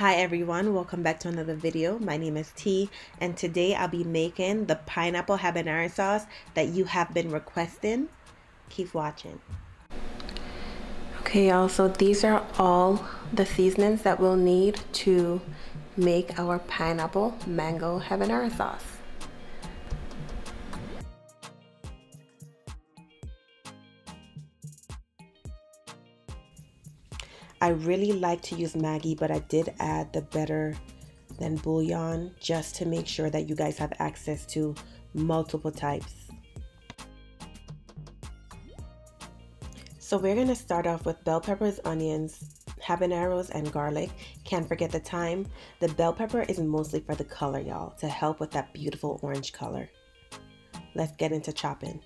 Hi everyone, welcome back to another video. My name is T and today I'll be making the pineapple habanero sauce that you have been requesting. Keep watching. Okay y'all, so these are all the seasonings that we'll need to make our pineapple mango habanero sauce. I really like to use Maggi, but I did add the better than bouillon just to make sure that you guys have access to multiple types. So we're gonna start off with bell peppers, onions, habaneros, and garlic. Can't forget the thyme. The bell pepper is mostly for the color, y'all, to help with that beautiful orange color. Let's get into chopping.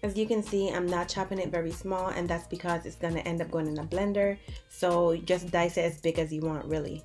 As you can see, I'm not chopping it very small, and that's because it's gonna end up going in a blender. So just dice it as big as you want, really.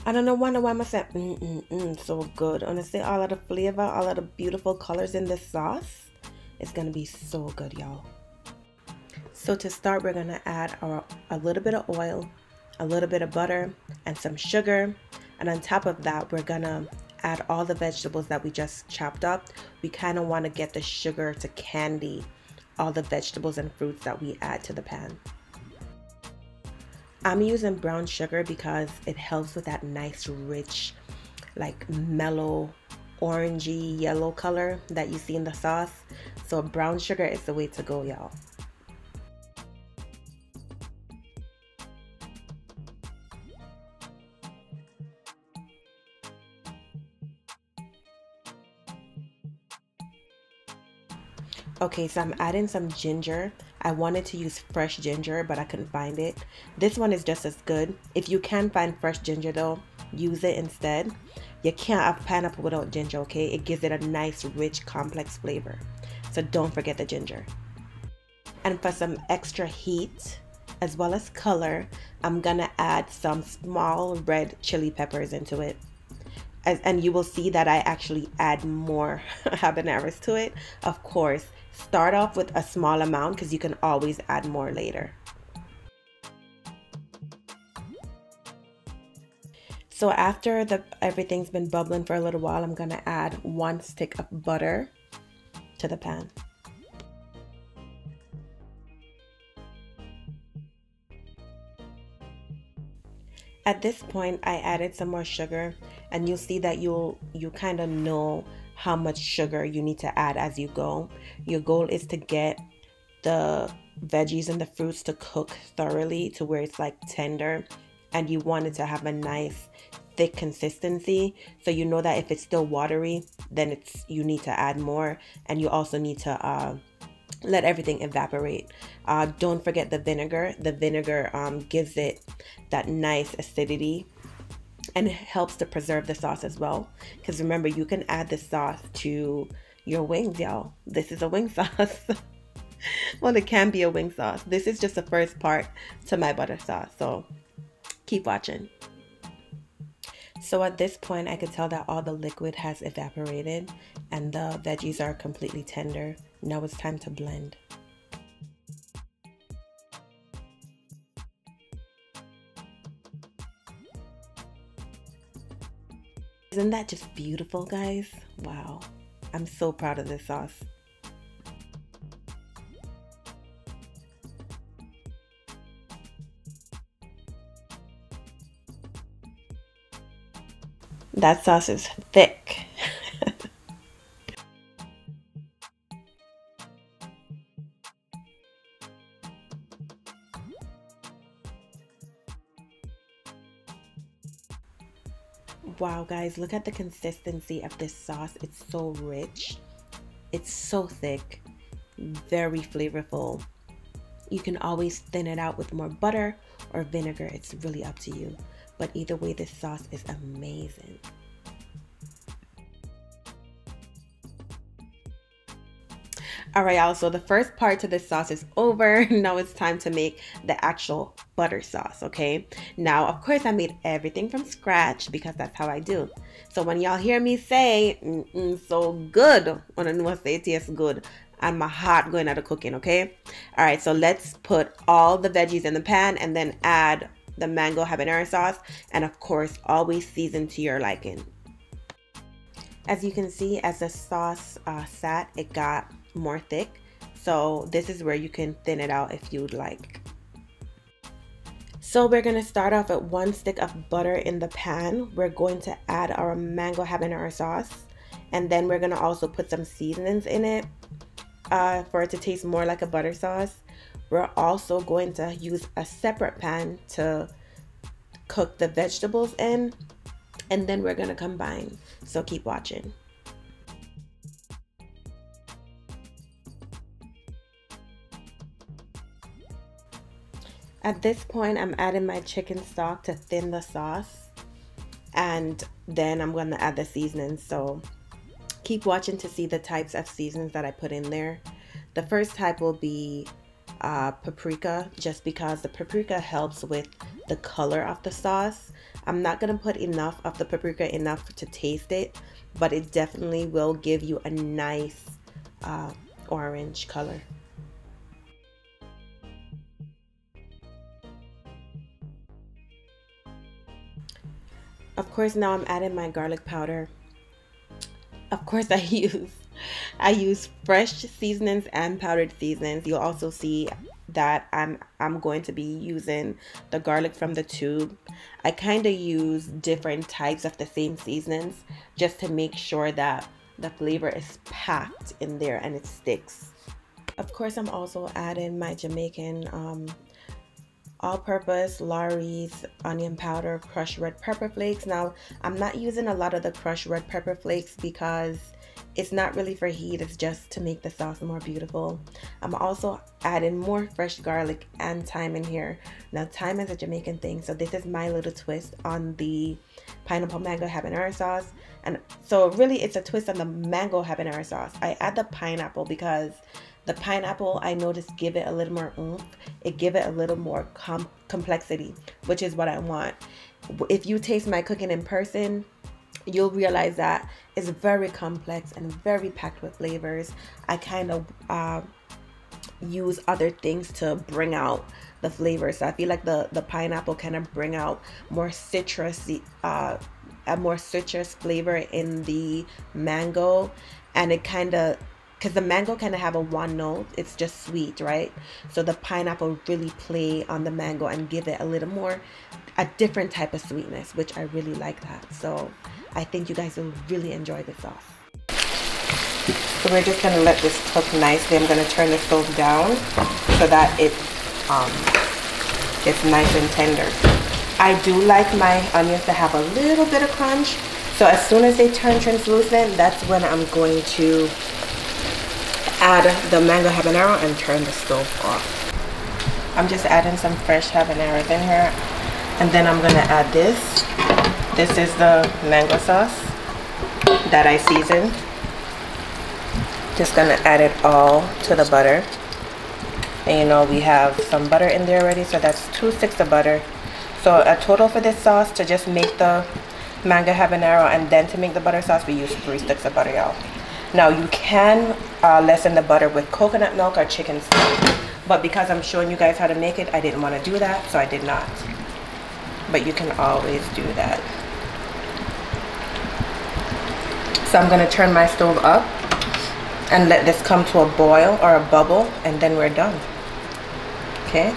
I don't know why I'm saying so good. Honestly, all of the flavor, all of the beautiful colors in this sauce, it's gonna be so good, y'all. So to start, we're gonna add a little bit of oil, a little bit of butter, and some sugar. And on top of that, we're gonna add all the vegetables that we just chopped up. We kind of want to get the sugar to candy all the vegetables and fruits that we add to the pan. I'm using brown sugar because it helps with that nice, rich, like mellow, orangey yellow color that you see in the sauce. So brown sugar is the way to go, y'all. Okay, so I'm adding some ginger. I wanted to use fresh ginger, but I couldn't find it. This one is just as good. If you can find fresh ginger though, use it instead. You can't have pineapple without ginger, okay? It gives it a nice, rich, complex flavor. So don't forget the ginger. And for some extra heat, as well as color, I'm gonna add some small red chili peppers into it. And you will see that I actually add more habaneros to it. Of course, start off with a small amount because you can always add more later. So after everything's been bubbling for a little while, I'm gonna add 1 stick of butter to the pan. At this point, I added some more sugar, and you'll see that you kind of know how much sugar you need to add as you go. Your goal is to get the veggies and the fruits to cook thoroughly to where it's like tender, and you want it to have a nice thick consistency. So you know that if it's still watery, then you need to add more, and you also need to let everything evaporate. Don't forget the vinegar. The vinegar gives it that nice acidity and it helps to preserve the sauce as well. Because remember, you can add the sauce to your wings, y'all. This is a wing sauce. Well, it can be a wing sauce. This is just the first part to my butter sauce. So keep watching. So at this point, I could tell that all the liquid has evaporated and the veggies are completely tender. Now it's time to blend. Isn't that just beautiful, guys? Wow. I'm so proud of this sauce. That sauce is thick. Wow, guys, look at the consistency of this sauce. It's so rich. It's so thick, very flavorful. You can always thin it out with more butter or vinegar. It's really up to you. But either way, this sauce is amazing. All right, y'all, so the first part to this sauce is over. Now it's time to make the actual butter sauce, okay? Now, of course, I made everything from scratch because that's how I do. So when y'all hear me say, so good, when I know I say it tastes good, and my heart going out of cooking, okay? All right, so let's put all the veggies in the pan and then add the mango habanero sauce. And of course, always season to your liking. As you can see, as the sauce sat, it got more thick. So this is where you can thin it out if you'd like. So we're going to start off with 1 stick of butter in the pan. We're going to add our mango habanero sauce. And then we're going to also put some seasonings in it for it to taste more like a butter sauce. We're also going to use a separate pan to cook the vegetables in. And then we're going to combine. So keep watching. At this point, I'm adding my chicken stock to thin the sauce. And then I'm going to add the seasonings. So keep watching to see the types of seasonings that I put in there. The first type will be paprika, just because the paprika helps with the color of the sauce. I'm not going to put enough of the paprika, enough to taste it, but it definitely will give you a nice orange color. Of course, now I'm adding my garlic powder. Of course, I use fresh seasonings and powdered seasonings. You'll also see that I'm going to be using the garlic from the tube. I kind of use different types of the same seasonings just to make sure that the flavor is packed in there and it sticks. Of course, I'm also adding my Jamaican all-purpose Lawrys onion powder, crushed red pepper flakes. Now, I'm not using a lot of the crushed red pepper flakes because it's not really for heat, it's just to make the sauce more beautiful. I'm also adding more fresh garlic and thyme in here. Now, thyme is a Jamaican thing, so this is my little twist on the pineapple mango habanero sauce. And so really it's a twist on the mango habanero sauce. I add the pineapple because the pineapple, I noticed, give it a little more oomph. It give it a little more complexity, which is what I want. If you taste my cooking in person, you'll realize that it's very complex and very packed with flavors. I kind of use other things to bring out the flavors. So I feel like the pineapple kind of bring out more citrusy, a more citrus flavor in the mango, and it kind of, because the mango kind of have a one note, it's just sweet, right? So the pineapple really play on the mango and give it a little more, a different type of sweetness, which I really like that. So I think you guys will really enjoy this sauce. So we're just gonna let this cook nicely. I'm gonna turn the stove down so that it's nice and tender. I do like my onions to have a little bit of crunch. So as soon as they turn translucent, that's when I'm going to add the mango habanero and turn the stove off. I'm just adding some fresh habaneros in here, and then I'm gonna add this. This is the mango sauce that I seasoned. Just gonna add it all to the butter. And you know, we have some butter in there already, so that's 2 sticks of butter. So a total for this sauce, to just make the mango habanero and then to make the butter sauce, we use 3 sticks of butter, y'all. Now you can lessen the butter with coconut milk or chicken stock, but because I'm showing you guys how to make it, I didn't want to do that, so I did not. But you can always do that. So I'm going to turn my stove up and let this come to a boil or a bubble, and then we're done. Okay.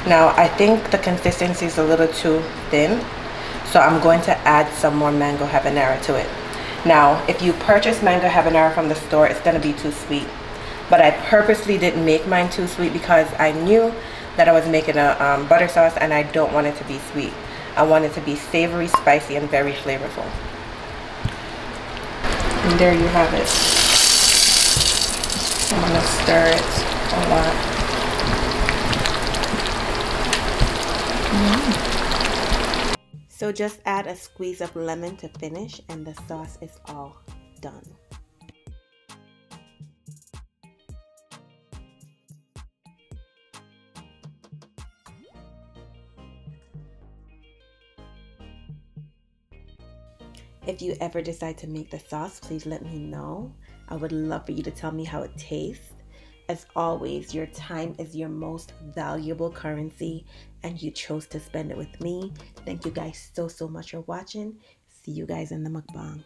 Now I think the consistency is a little too thin, so I'm going to add some more mango habanero to it. Now, if you purchase mango habanero from the store, it's going to be too sweet. But I purposely didn't make mine too sweet because I knew that I was making a butter sauce and I don't want it to be sweet. I want it to be savory, spicy, and very flavorful. And there you have it. I'm gonna stir it a lot. So just add a squeeze of lemon to finish, and the sauce is all done. If you ever decide to make the sauce, please let me know. I would love for you to tell me how it tastes. As always, your time is your most valuable currency, and you chose to spend it with me. Thank you guys so much for watching. See you guys in the mukbang.